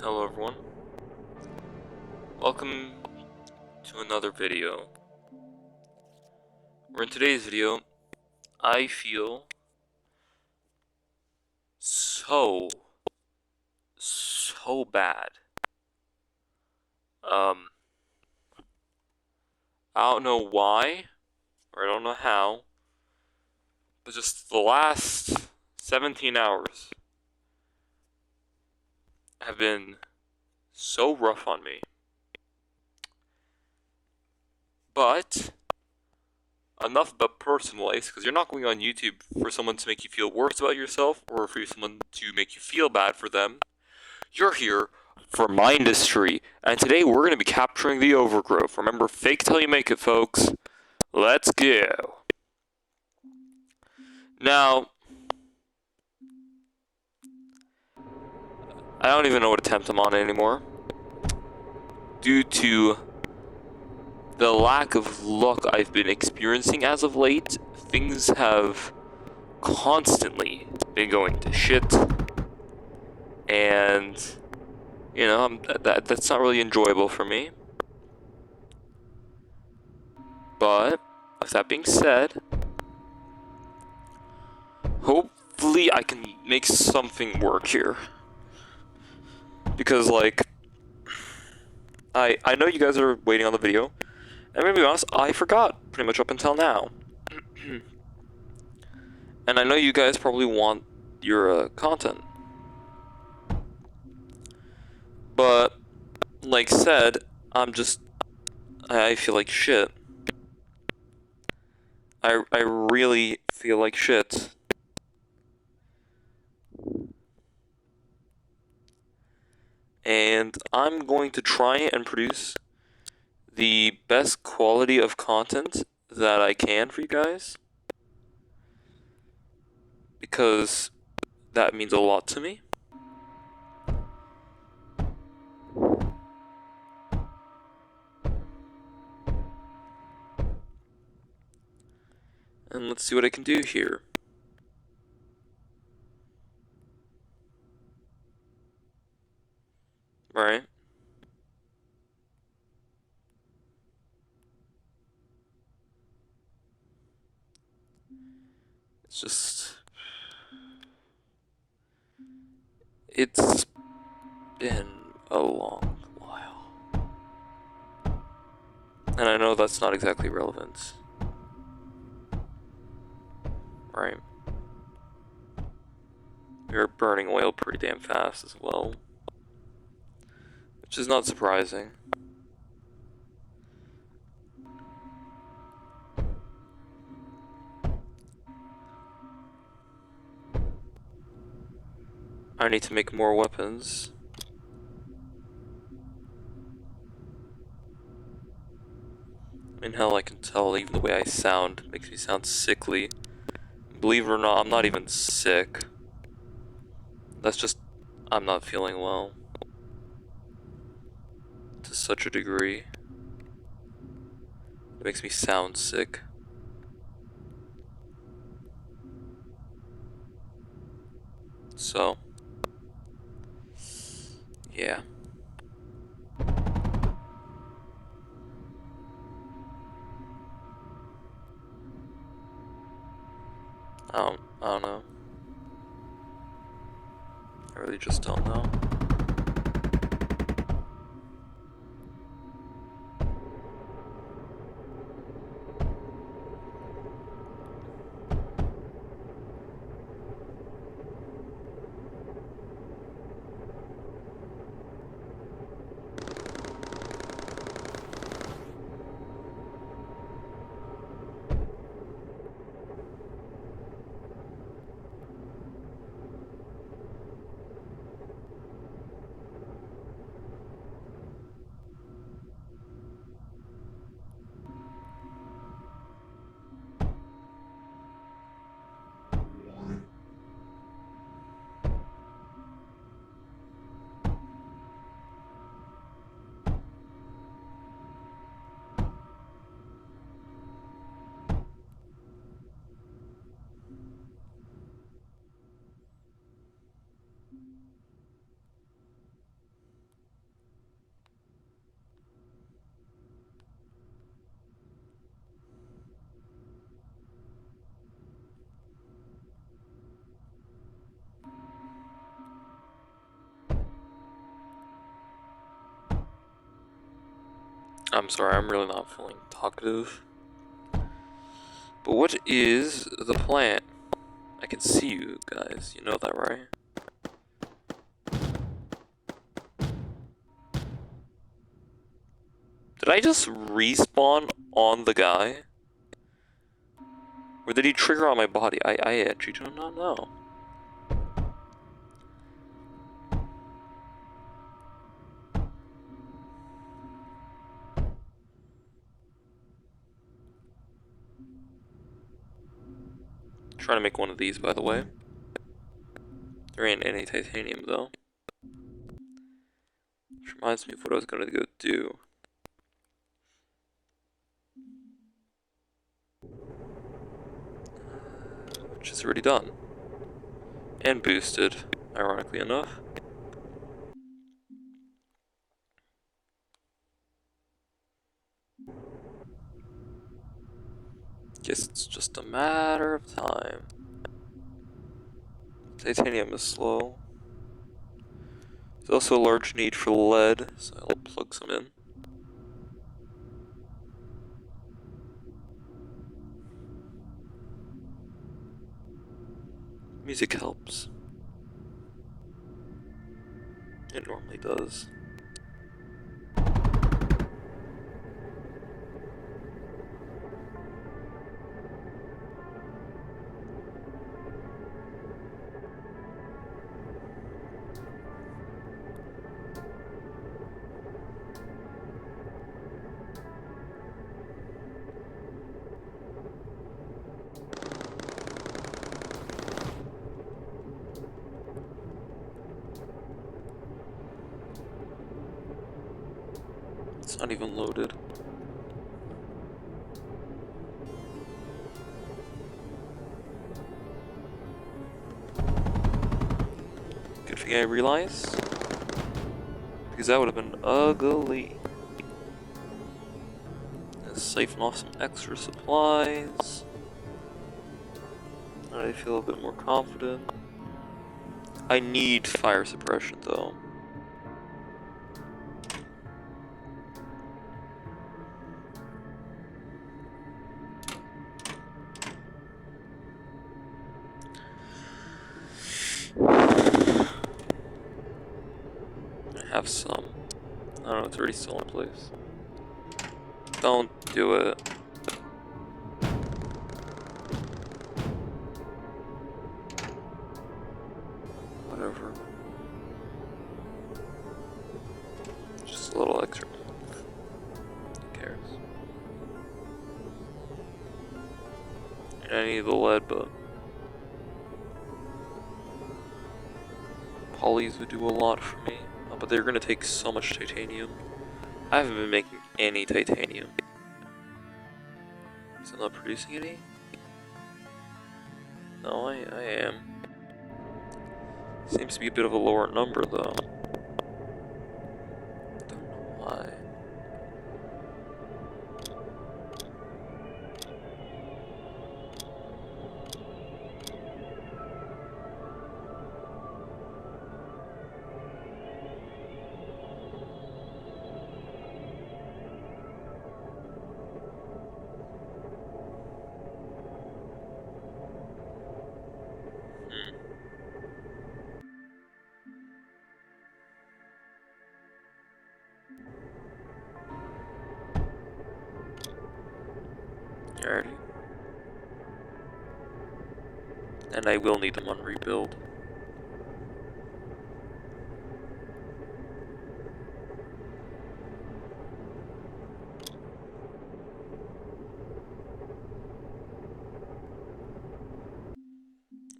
Hello everyone, welcome to another video, where in today's video, I feel so bad. I don't know why, or I don't know how, but just the last 17 hours have been so rough on me. But enough about personal life, because you're not going on YouTube for someone to make you feel worse about yourself, or for someone to make you feel bad for them. You're here for Mindusty, and today we're going to be capturing the overgrowth. Remember, fake till you make it, folks. Let's go. Now, I don't even know what attempt I'm on anymore, due to the lack of luck I've been experiencing as of late. Things have constantly been going to shit, and you know, that's not really enjoyable for me. But with that being said, hopefully I can make something work here. Because, like, I know you guys are waiting on the video, and I'm gonna be honest, I forgot pretty much up until now. And I know you guys probably want your content. But, like said, I feel like shit. I really feel like shit. And I'm going to try and produce the best quality of content that I can for you guys, because that means a lot to me. And let's see what I can do here. Right? It's been a long while. And I know that's not exactly relevant. Right? We are burning oil pretty damn fast as well, which is not surprising. I need to make more weapons. I mean, hell, I can tell even the way I sound makes me sound sickly. Believe it or not, I'm not even sick. That's just, I'm not feeling well. To such a degree. It makes me sound sick. So, yeah. I don't know. I really just don't know. I'm sorry, I'm really not feeling talkative. But what is the plan? I can see you guys, you know that, right? Did I just respawn on the guy? Or did he trigger on my body? I actually do not know. Trying to make one of these, by the way. There ain't any titanium, though. Which reminds me of what I was gonna go do. Which is already done. And boosted, ironically enough. Guess it's just a matter of time. Titanium is slow. There's also a large need for lead, so I'll plug some in. Music helps. It normally does. It's not even loaded. Good thing I realized. Because that would have been ugly. Let's siphon off some extra supplies. I feel a bit more confident. I need fire suppression though. I have some. I don't know, it's already still in place. Don't do it. Whatever. Just a little extra. Who cares? And I need the lead, but polys would do a lot for me. Oh, but they're gonna take so much titanium. I haven't been making any titanium. So I'm not producing any? No, I am. Seems to be a bit of a lower number though. Don't know why. Alrighty. And I will need them on rebuild.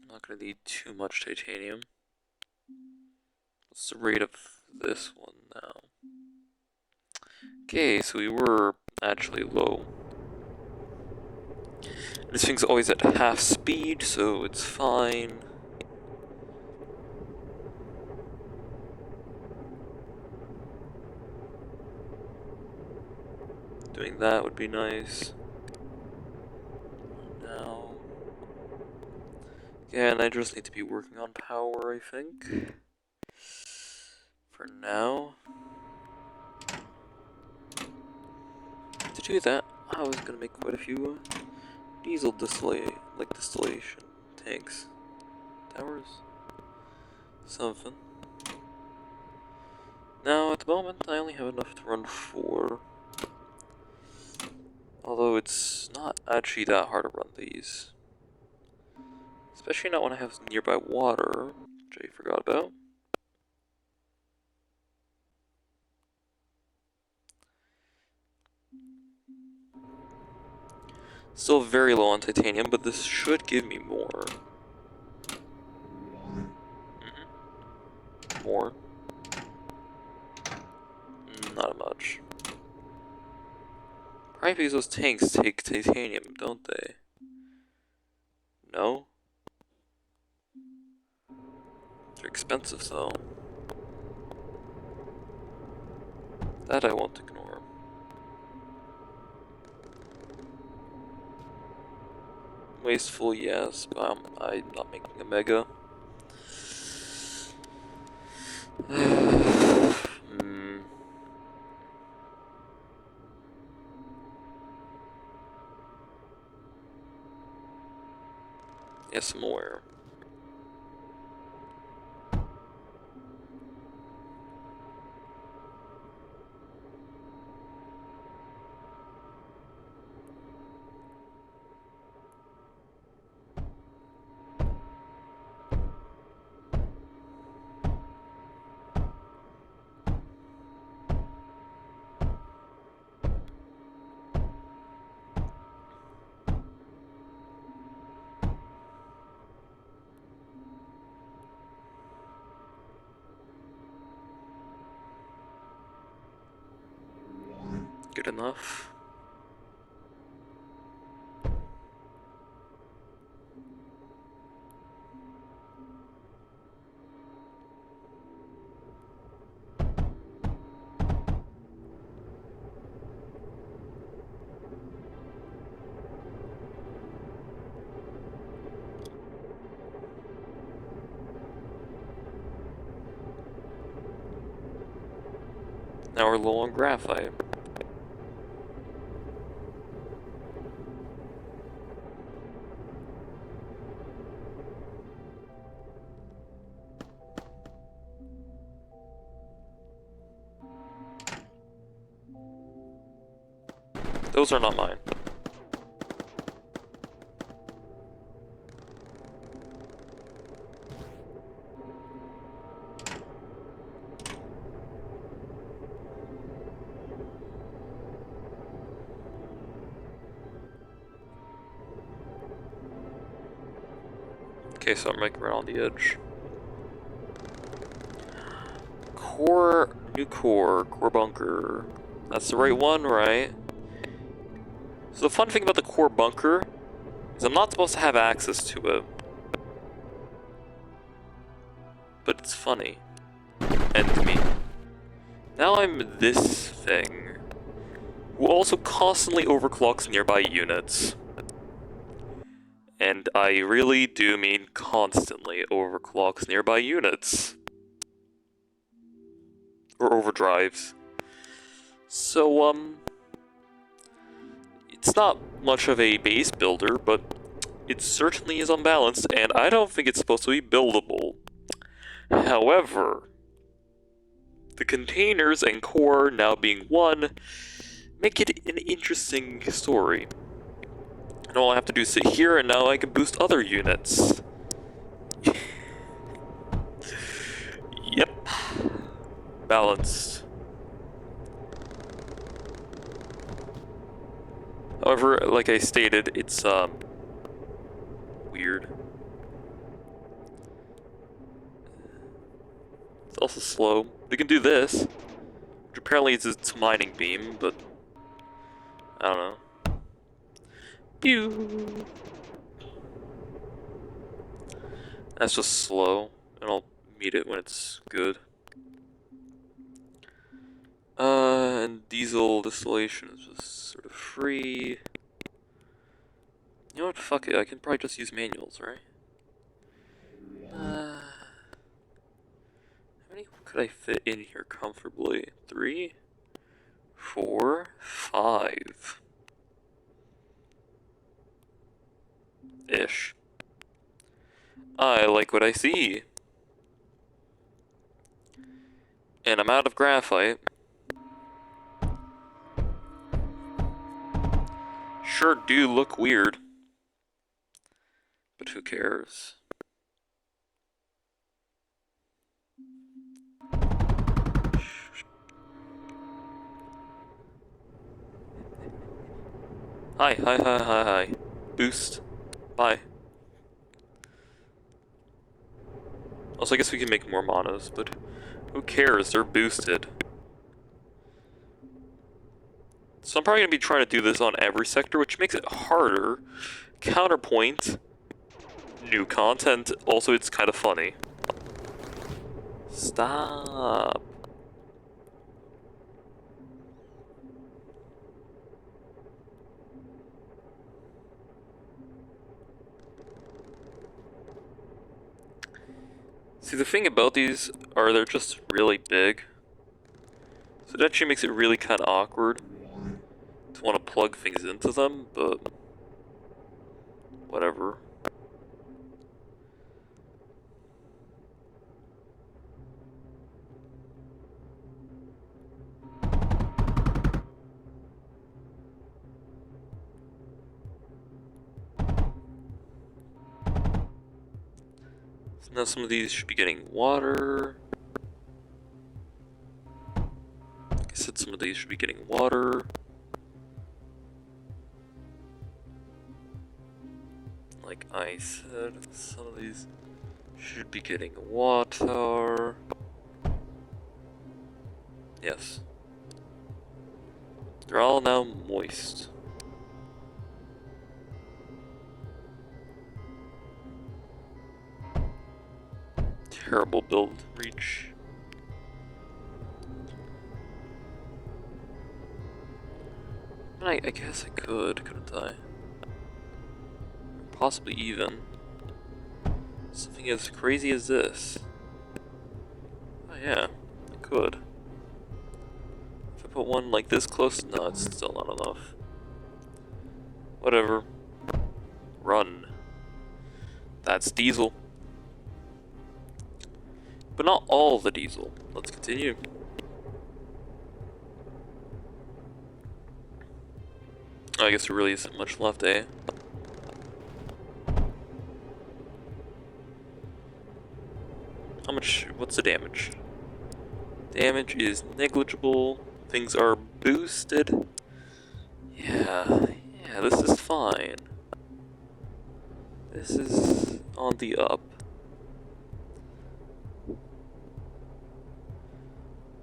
I'm not gonna need too much titanium. What's the rate of this one now? Okay, so we were actually low. This thing's always at half speed, so it's fine. Doing that would be nice. Now, again, I just need to be working on power, I think. For now. to do that, I was gonna make quite a few diesel distillation tanks, towers, something. Now, at the moment, I only have enough to run 4. Although it's not actually that hard to run these. Especially not when I have nearby water, which I forgot about. Still very low on titanium, but this should give me more. More. Not much. Probably because those tanks take titanium, don't they? No? They're expensive though. That I won't ignore. Wasteful, yes, but I'm not making a mega. Yes, more. Good enough. Now we're low on graphite. Those are not mine. Okay, so I'm like right on the edge. Core bunker. That's the right one, right? So the fun thing about the core bunker is I'm not supposed to have access to it. But it's funny. And to me. Now I'm this thing, who also constantly overclocks nearby units. And I really do mean constantly overclocks nearby units. Or overdrives. So, it's not much of a base builder, but it certainly is unbalanced, and I don't think it's supposed to be buildable. However, the containers and core now being one make it an interesting story. And all I have to do is sit here, and now I can boost other units. Yep. Balanced. However, like I stated, it's, weird. It's also slow. We can do this, which apparently is its mining beam, but I don't know. Pew! That's just slow, and I'll meet it when it's good. And diesel distillation is just sort of free. You know what? Fuck it. I can probably just use manuals, right? How many could I fit in here comfortably? 3? 4, 5. Ish. I like what I see. And I'm out of graphite. Sure do look weird. But who cares? Hi. Boost. Bye. Also, I guess we can make more monos, but who cares? They're boosted. So I'm probably going to be trying to do this on every sector, which makes it harder. Counterpoint. New content. Also, it's kind of funny. Stop. See, the thing about these are they're just really big. So it actually makes it really kind of awkward to want to plug things into them, but whatever. So now some of these should be getting water. Like I said, some of these should be getting water. Like I said, some of these should be getting water. Yes. They're all now moist. Terrible build reach. I guess I could, couldn't I? Possibly even. Something as crazy as this. Oh yeah, I could. If I put one like this close, no, it's still not enough. Whatever. Run. That's diesel. But not all the diesel. Let's continue. I guess there really isn't much left, eh? How much? What's the damage? Damage is negligible. Things are boosted. Yeah, this is fine. This is on the up.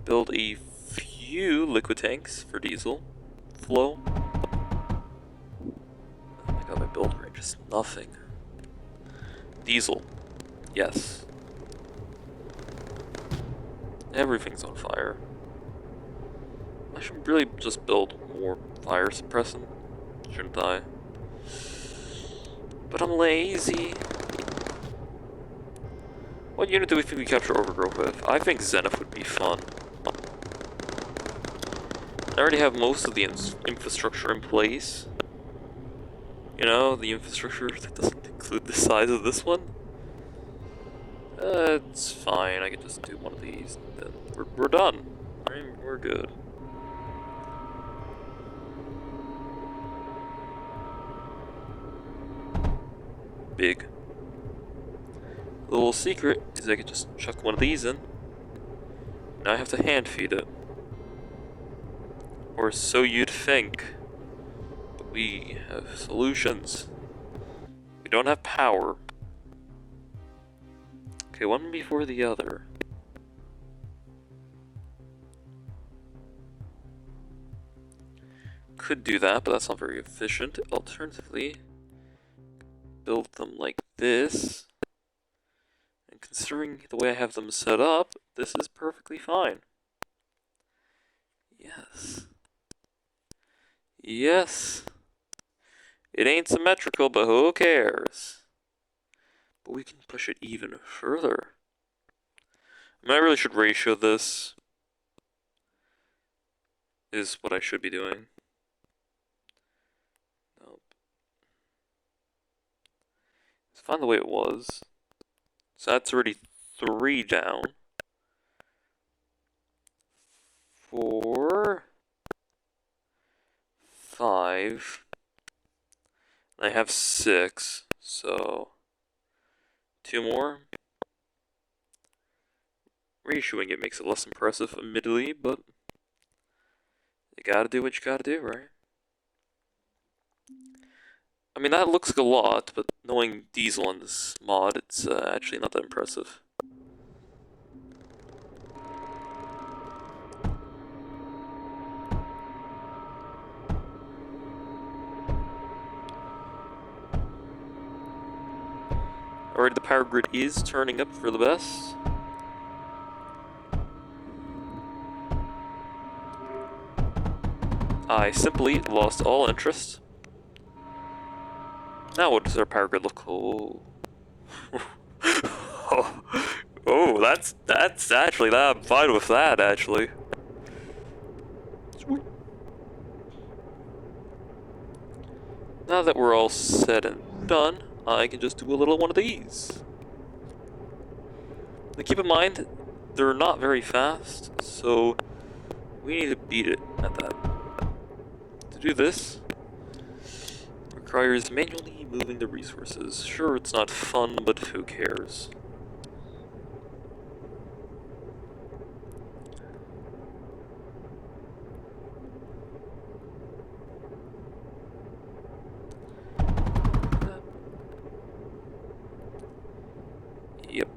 Build a few liquid tanks for diesel flow. Oh my god, my build range is nothing. Diesel. Yes. Everything's on fire. I should really just build more fire suppressant, shouldn't I? But I'm lazy. What unit do we think we capture Overgrowth with? I think Zenith would be fun. I already have most of the infrastructure in place. You know, the infrastructure that doesn't include the size of this one. It's fine, I can just do one of these, and then we're done. We're good. Big. The little secret is I can just chuck one of these in. Now I have to hand feed it. Or so you'd think. But we have solutions. We don't have power. Okay, one before the other. Could do that, but that's not very efficient. Alternatively, build them like this. And considering the way I have them set up, this is perfectly fine. Yes. Yes. It ain't symmetrical, but who cares? But we can push it even further. I mean, I really should ratio this. is what I should be doing. Nope. Let's find the way it was. So that's already 3 down. 4, 5. I have 6, so 2 more. Reissuing it makes it less impressive, admittedly, but you gotta do what you gotta do, right? I mean, that looks like a lot, but knowing Diesel on this mod, it's actually not that impressive. Alright, the power grid is turning up for the best. I simply lost all interest. Now what does our power grid look? Oh. Oh, that's actually that. I'm fine with that, actually. Sweet. Now that we're all said and done, I can just do a little one of these. Now keep in mind, they're not very fast, so we need to beat it at that. To do this, requires manually moving the resources. Sure, it's not fun, but who cares? Yep.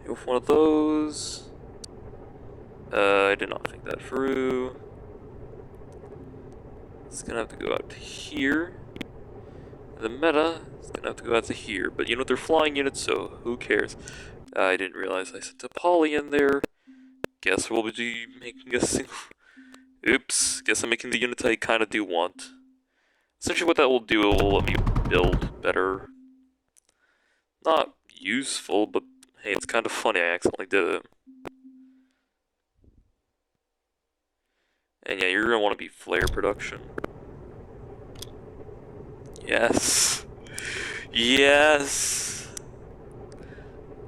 With one of those. I did not think that through. It's gonna have to go out to here. The meta is gonna have to go out to here, but you know they're flying units, so who cares? I didn't realize I sent a poly in there. Guess we'll be making a single. Oops. Guess I'm making the units I kind of do want. Essentially, what that will do, it will let me build better. Not useful, but hey, it's kind of funny. I accidentally did it. And yeah, you're gonna want to be flare production. Yes. Yes.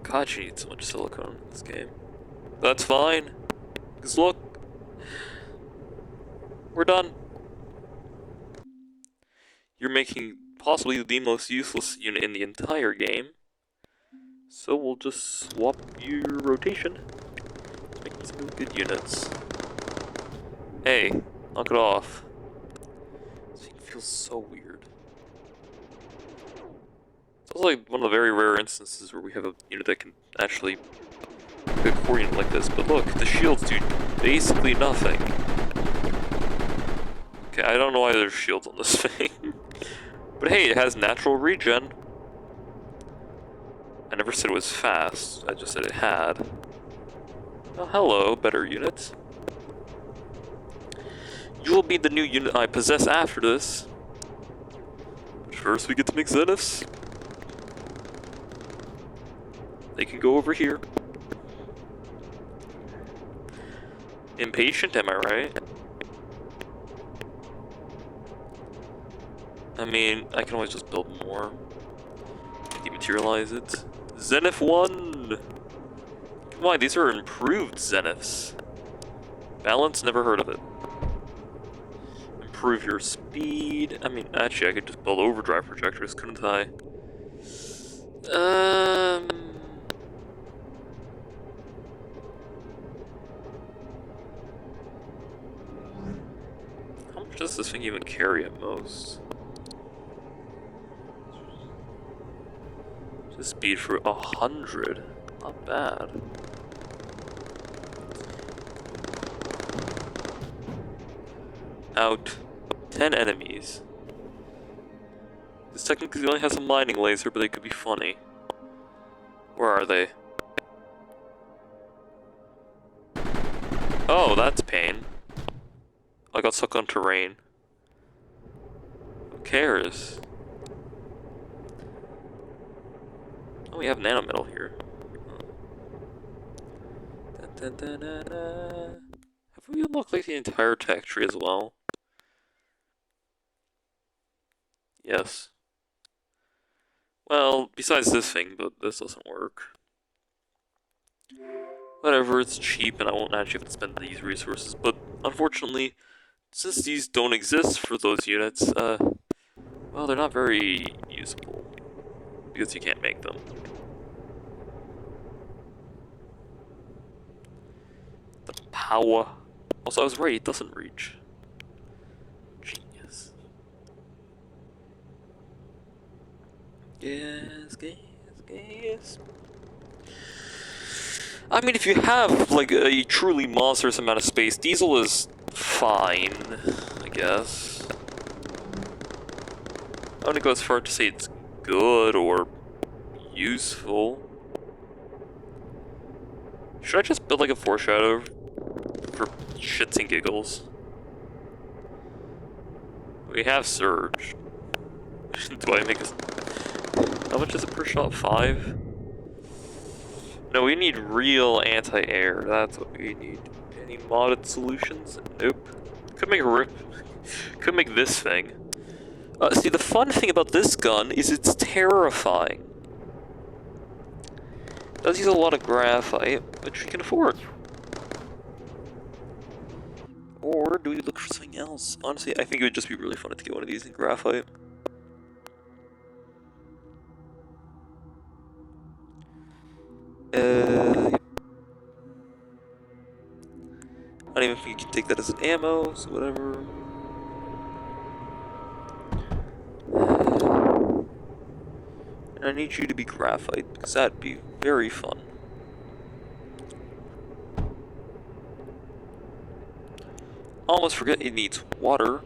God, you need so much silicone in this game. That's fine. Because look. We're done. You're making possibly the most useless unit in the entire game. So we'll just swap your rotation. Make some good units. Hey, knock it off. This thing feels so weird. It's also like one of the very rare instances where we have a unit that can actually be a core unit like this. But look, the shields do basically nothing. Okay, I don't know why there's shields on this thing. But hey, it has natural regen. I never said it was fast, I just said it had. Oh, hello, better unit. You will be the new unit I possess after this. But first we get to make Zeniths. They can go over here. Impatient, am I right? I mean, I can always just build more. Dematerialize it. Zenith 1! Come on, these are improved Zeniths. Balance, never heard of it. Improve your speed. I mean, actually, I could just build overdrive projectors, couldn't I? How much does this thing even carry at most? Just speed for 100. Not bad. Out 10 enemies. This technically only has a mining laser, but they could be funny. Where are they? Oh, that's pain. I got stuck on terrain. Who cares? Oh, we have nanometal here. Dun, dun, dun, dun. Have we unlocked like the entire tech tree as well? Yes. Well, besides this thing, but this doesn't work. Whatever, it's cheap and I won't actually have to spend these resources, but unfortunately, since these don't exist for those units, well, they're not very usable, because you can't make them. The power. Also, I was right, it doesn't reach. Genius. Yes. I mean, if you have, like, a truly monstrous amount of space, diesel is fine, I guess. I wouldn't go as far to say it's good or useful. Should I just build, like, a foreshadow for shits and giggles? We have surge. Do I make a... How much is it per shot? 5? No, we need real anti-air. That's what we need. Any modded solutions? Nope. Could make a rip. Could make this thing. See, the fun thing about this gun is it's terrifying. It does use a lot of graphite, which we can afford. Or do we look for something else? Honestly, I think it would just be really fun to get one of these in graphite. I don't even think you can take that as an ammo, so whatever. And I need you to be graphite, because that'd be very fun. Almost forget it needs water.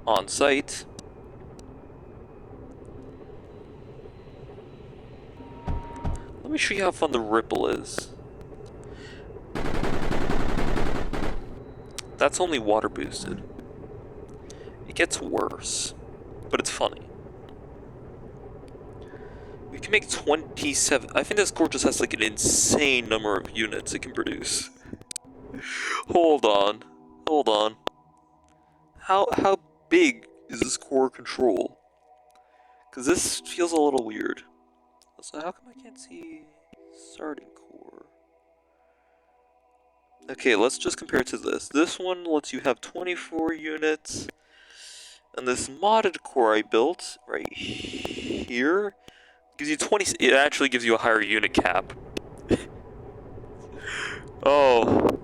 On site. Let me show you how fun the ripple is. That's only water boosted. It gets worse, but it's funny. We can make 27. I think this core just has like an insane number of units it can produce. Hold on. How big is this core control? Because this feels a little weird. So how come I can't see starting core? Okay, let's just compare it to this. This one lets you have 24 units. And this modded core I built right here gives you 20. It actually gives you a higher unit cap. Oh,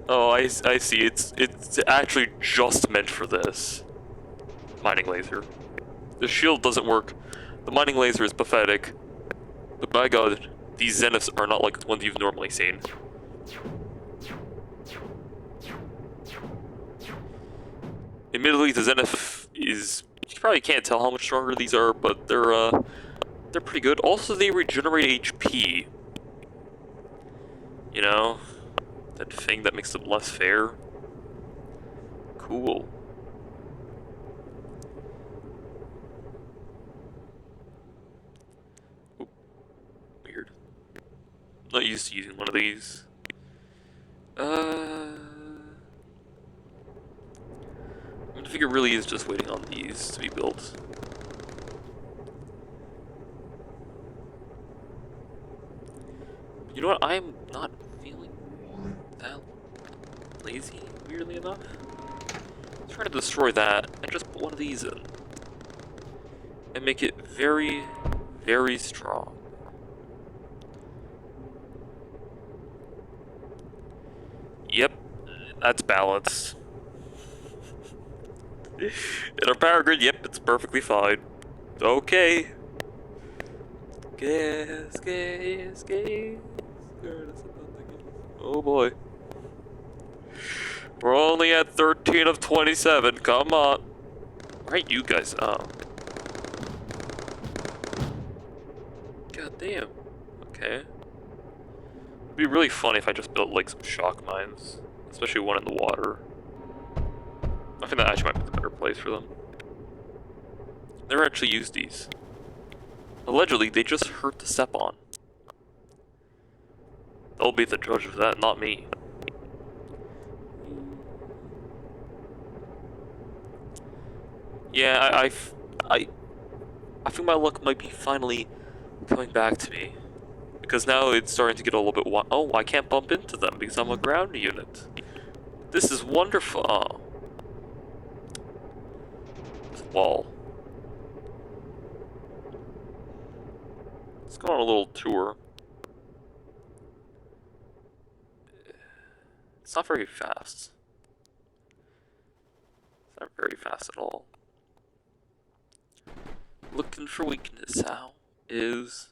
I see. It's actually just meant for this mining laser. The shield doesn't work. The mining laser is pathetic. But by God, these zeniths are not like the ones you've normally seen. Admittedly, the zenith is... You probably can't tell how much stronger these are, but they're pretty good. Also, they regenerate HP. You know? That thing that makes them less fair. Cool. Oop. Weird. Not used to using one of these. I think it really is just waiting on these to be built. You know what? I'm not feeling that lazy, weirdly enough. I'm trying to destroy that and just put one of these in. And make it very, very strong. Yep, that's balanced. In our power grid, yep, it's perfectly fine. Okay. Gas. Oh boy. We're only at 13 of 27, come on. Right, you guys up. God damn. Okay. It'd be really funny if I just built like some shock mines. Especially one in the water. I think that actually might be the better place for them. Never actually used these. Allegedly, they just hurt to step on. They'll be the judge of that, not me. Yeah, I think my luck might be finally coming back to me. Because now it's starting to get a little bit oh, I can't bump into them because I'm a ground unit. This is wonderful. Oh. This wall. Let's go on a little tour. It's not very fast. It's not very fast at all. Looking for weakness. How is...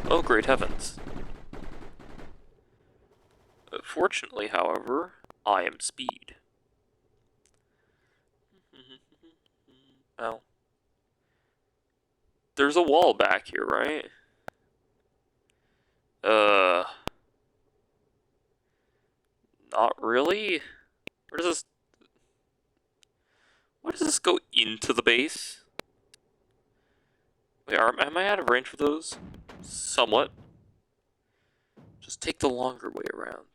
Oh, great heavens. Fortunately, however, I am speed. Oh. There's a wall back here, right? Not really? Where does this... Why does this go into the base? Wait, am I out of range for those? Somewhat. Just take the longer way around.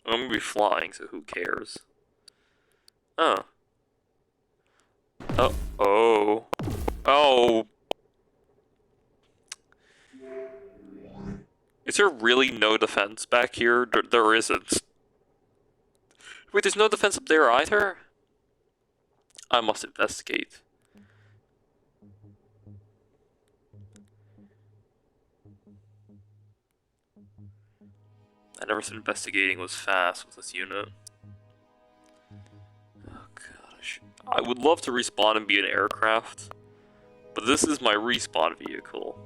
I'm gonna be flying, so who cares? Oh. Oh. Oh. Oh. Is there really no defense back here? There isn't. Wait, there's no defense up there either? I must investigate. I never said investigating was fast with this unit. Oh gosh. I would love to respawn and be an aircraft, but this is my respawn vehicle.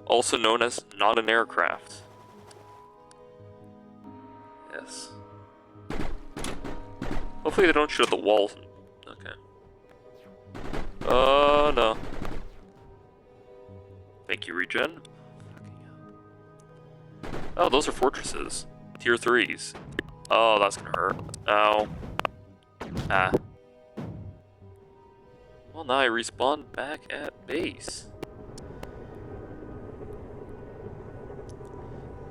Also known as not an aircraft. Yes. Hopefully they don't shoot at the walls. Okay. Oh no. Thank you, regen. Oh, those are fortresses. Tier 3s. Oh, that's gonna hurt. Ow. Ah. Well, now I respawn back at base.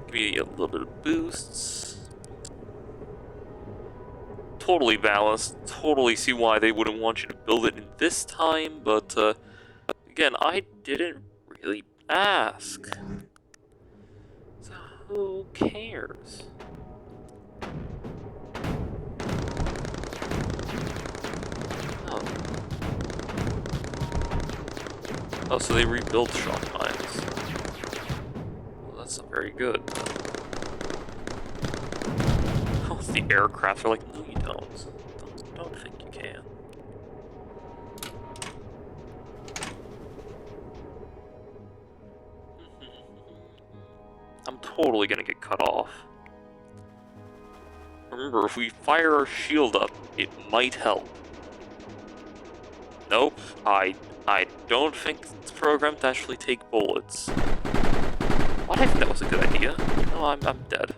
Give me a little bit of boosts. Totally balanced. Totally see why they wouldn't want you to build it in this time, but again, I didn't really ask. So who cares? Oh. Oh, so they rebuilt shock mines. Well, that's not very good. Oh, the aircraft are like, no, you don't. Don't think you can. I'm totally gonna get cut off. Remember, if we fire our shield up, it might help. Nope, I don't think it's programmed to actually take bullets. Why did I think that was a good idea? No, I'm dead.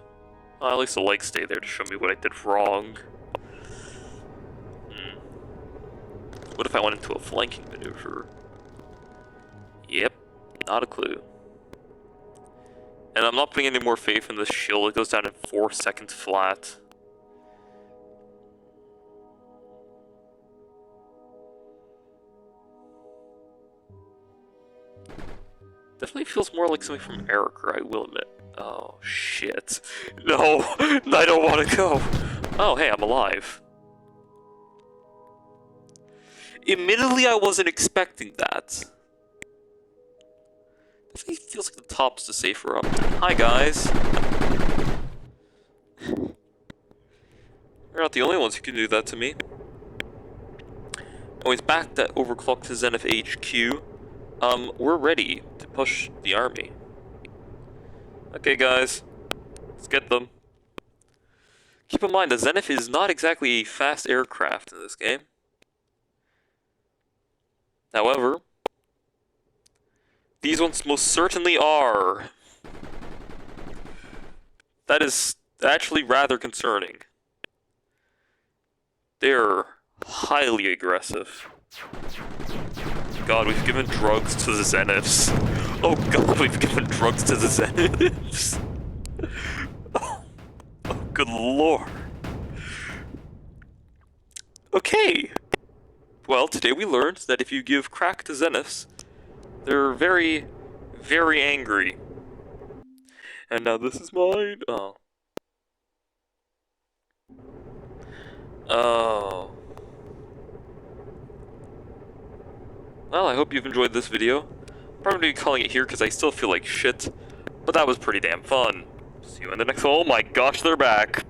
Well, at least the legs stay there to show me what I did wrong. What if I went into a flanking maneuver? Yep, not a clue. And I'm not putting any more faith in this shield. It goes down in 4 seconds flat. Definitely feels more like something from Erica, I will admit. Oh, shit. No, I don't want to go. Oh, hey, I'm alive. Admittedly, I wasn't expecting that. Definitely feels like the top's the safer option. Hi, guys. You're not the only ones who can do that to me. Oh, he's back to overclock to Zenith HQ. We're ready to push the army. Okay, guys. Let's get them. Keep in mind, the Zenith is not exactly a fast aircraft in this game. However, these ones most certainly are. That is actually rather concerning. They're highly aggressive. god, we've given drugs to the Zeniths. Oh god, we've given drugs to the Zeniths. Oh, good lord. Okay. Well, today we learned that if you give crack to Zeniths, they're very, very angry. And now this is mine. Oh. Oh. Well, I hope you've enjoyed this video. I'm probably calling it here because I still feel like shit, but that was pretty damn fun. See you in the next. Oh my gosh, they're back.